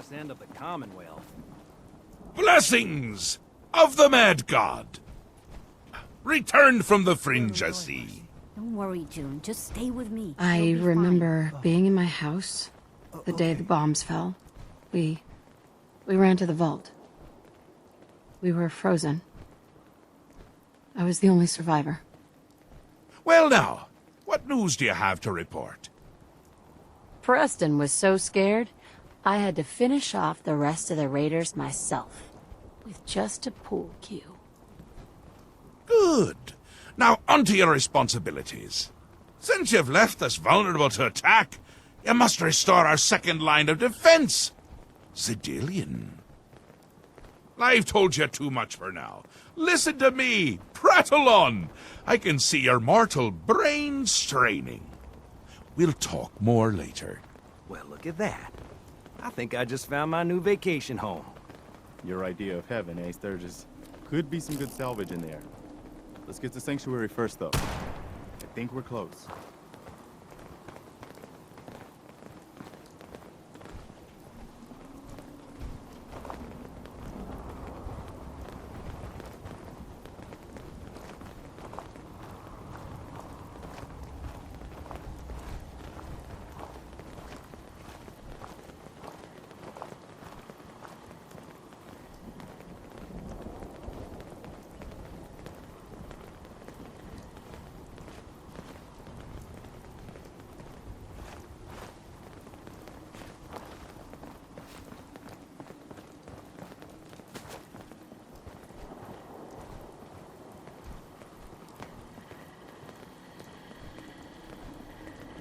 ass end of the Commonwealth. Blessings of the Mad God. Returned from the fringe, I see. Don't worry, June. Just stay with me. I You'll be remember fine. being in my house the day the bombs fell. We ran to the vault. We were frozen. I was the only survivor. Well now, what news do you have to report? Preston was so scared, I had to finish off the rest of the raiders myself. With just a pool cue. Good. Now onto your responsibilities. Since you've left us vulnerable to attack, you must restore our second line of defense. Delirium. I've told you too much for now. Listen to me. Prattle on. I can see your mortal brain straining. We'll talk more later. Well, look at that. I think I just found my new vacation home. Your idea of heaven, eh, Sturgis? Could be some good salvage in there. Let's get to Sanctuary first, though. I think we're close.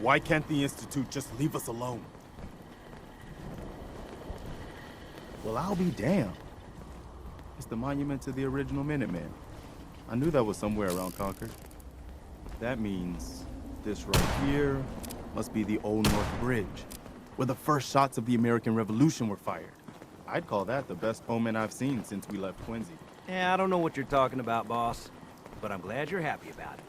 Why can't the Institute just leave us alone? Well, I'll be damned. It's the monument to the original Minutemen. I knew that was somewhere around Concord. That means this right here must be the Old North Bridge, where the first shots of the American Revolution were fired. I'd call that the best omen I've seen since we left Quincy. Yeah, I don't know what you're talking about, boss. But I'm glad you're happy about it.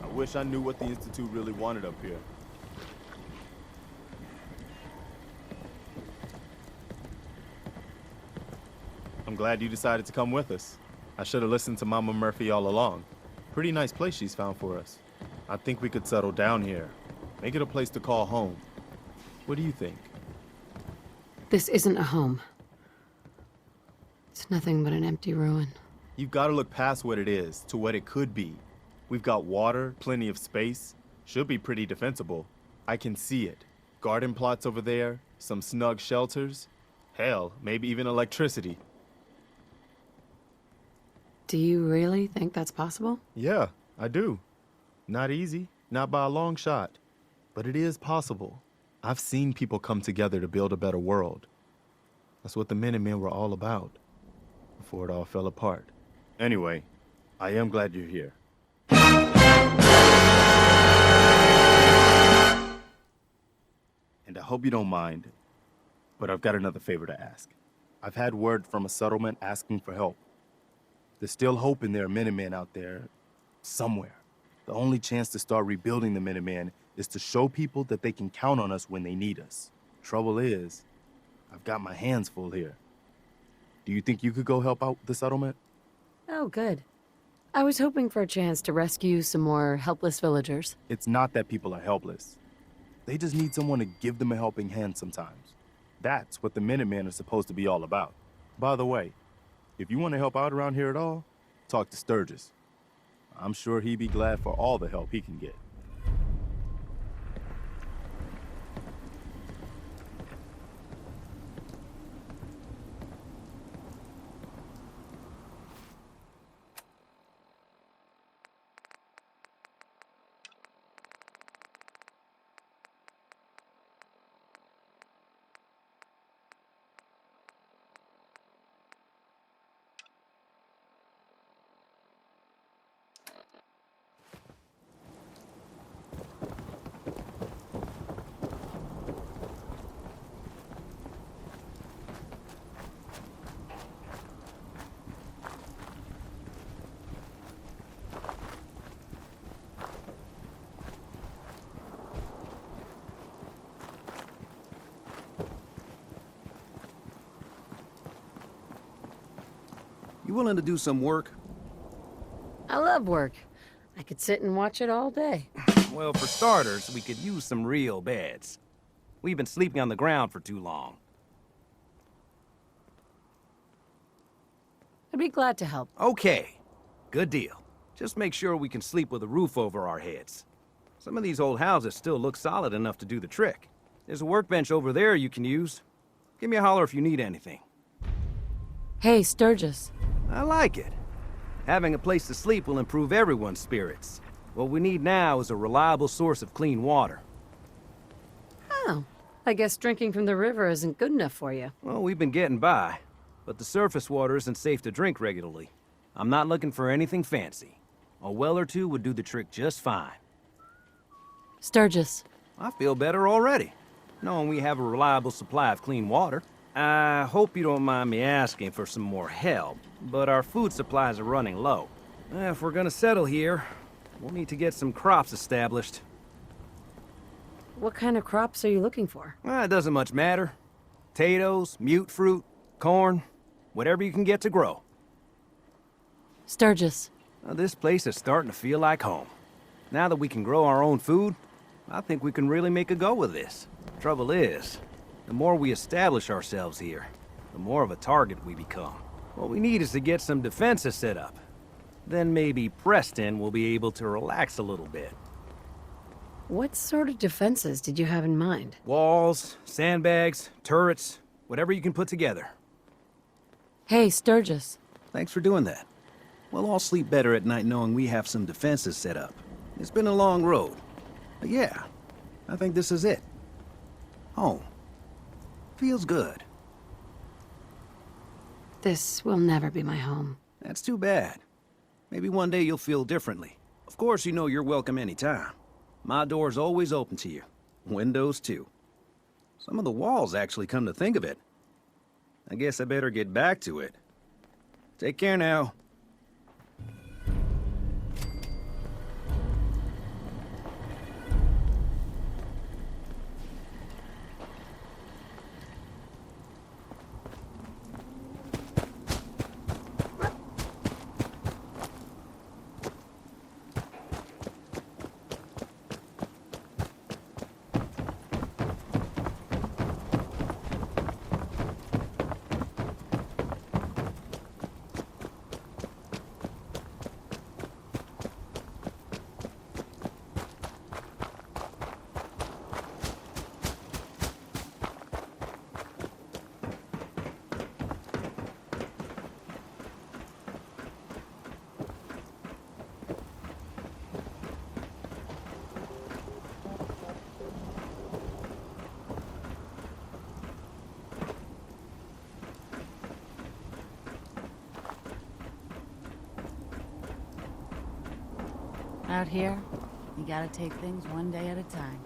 I wish I knew what the Institute really wanted up here. I'm glad you decided to come with us. I should have listened to Mama Murphy all along. Pretty nice place she's found for us. I think we could settle down here. Make it a place to call home. What do you think? This isn't a home. It's nothing but an empty ruin. You've got to look past what it is to what it could be. We've got water, plenty of space. Should be pretty defensible. I can see it. Garden plots over there, some snug shelters. Hell, maybe even electricity. Do you really think that's possible? Yeah, I do. Not easy, not by a long shot. But it is possible. I've seen people come together to build a better world. That's what the Minutemen were all about, before it all fell apart. Anyway, I am glad you're here. And I hope you don't mind, but I've got another favor to ask. I've had word from a settlement asking for help. There's still hope in there are Minutemen out there, somewhere. The only chance to start rebuilding the Minutemen is to show people that they can count on us when they need us. Trouble is, I've got my hands full here. Do you think you could go help out the settlement? Oh, good. I was hoping for a chance to rescue some more helpless villagers. It's not that people are helpless. They just need someone to give them a helping hand sometimes. That's what the Minutemen are supposed to be all about. By the way, if you want to help out around here at all, talk to Sturgis. I'm sure he'd be glad for all the help he can get. willing to do some work? I love work. I could sit and watch it all day. Well, for starters, we could use some real beds. We've been sleeping on the ground for too long. I'd be glad to help. Okay, good deal. Just make sure we can sleep with a roof over our heads. Some of these old houses still look solid enough to do the trick. There's a workbench over there you can use. Give me a holler if you need anything. Hey, Sturgis. I like it. Having a place to sleep will improve everyone's spirits. What we need now is a reliable source of clean water. Oh, I guess drinking from the river isn't good enough for you. Well, we've been getting by, but the surface water isn't safe to drink regularly. I'm not looking for anything fancy. A well or two would do the trick just fine. Sturgis. I feel better already, knowing we have a reliable supply of clean water. I hope you don't mind me asking for some more help, but our food supplies are running low. If we're gonna settle here, we'll need to get some crops established. What kind of crops are you looking for? It doesn't much matter. Potatoes, mute fruit, corn, whatever you can get to grow. Sturgis. This place is starting to feel like home. Now that we can grow our own food, I think we can really make a go of this. Trouble is, the more we establish ourselves here, the more of a target we become. What we need is to get some defenses set up. Then maybe Preston will be able to relax a little bit. What sort of defenses did you have in mind? Walls, sandbags, turrets, whatever you can put together. Hey, Sturgis. Thanks for doing that. We'll all sleep better at night knowing we have some defenses set up. It's been a long road. But yeah, I think this is it. Home. Feels good. This will never be my home. That's too bad. Maybe one day you'll feel differently. Of course, you know you're welcome anytime. My door's always open to you. Windows, too. Some of the walls actually come to think of it. I guess I better get back to it. Take care now. Out here, you gotta take things one day at a time.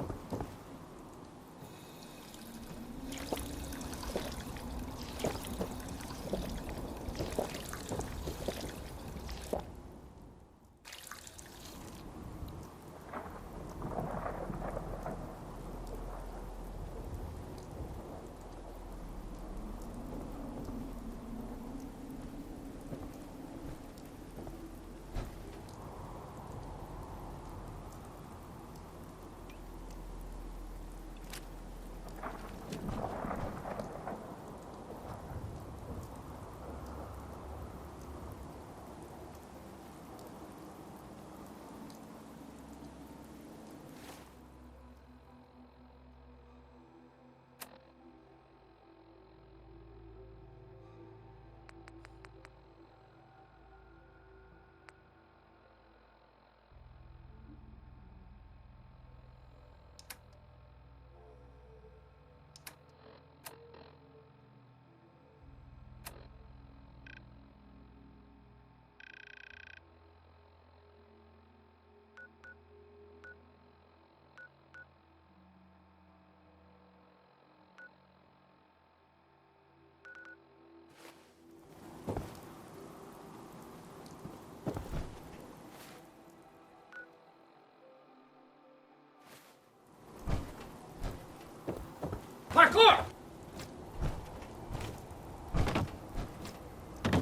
Parkour!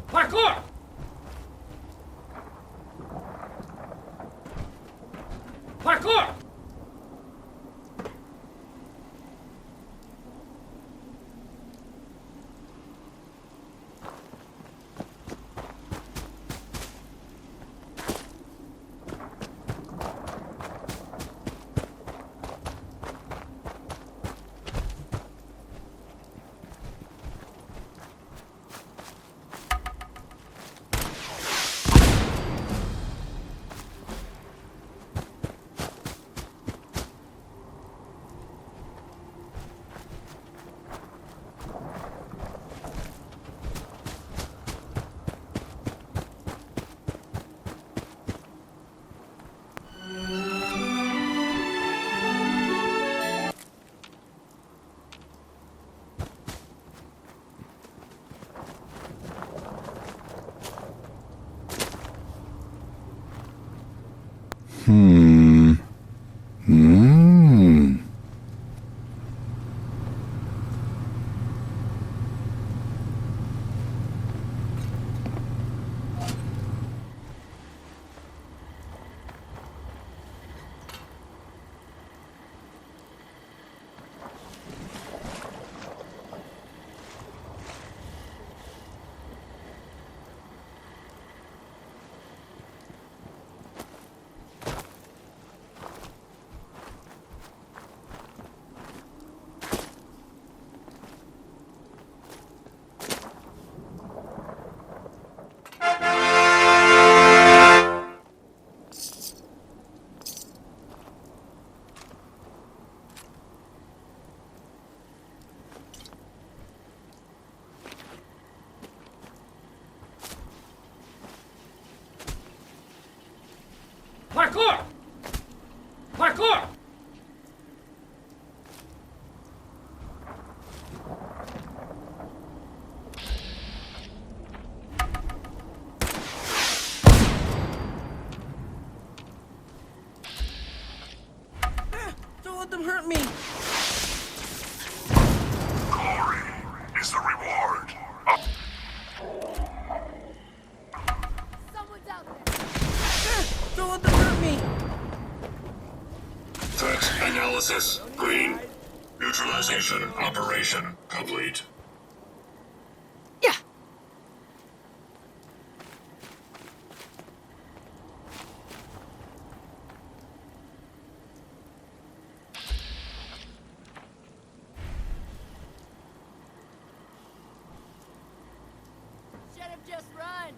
Parkour! Parkour! Parkour! Don't let them hurt me! Glory is the reward of... Someone's out there! Don't let them hurt me! Threat analysis green. Neutralization operation complete. Yeah! Should have just run.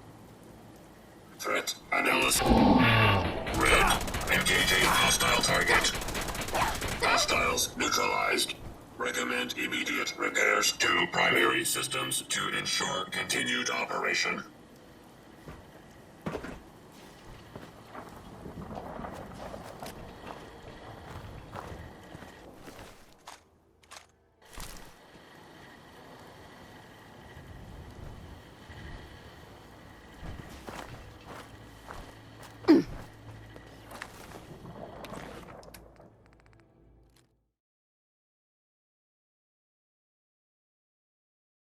Threat analysis. Red. Engaging hostile target. Hostiles neutralized. Recommend immediate repairs to primary systems to ensure continued operation.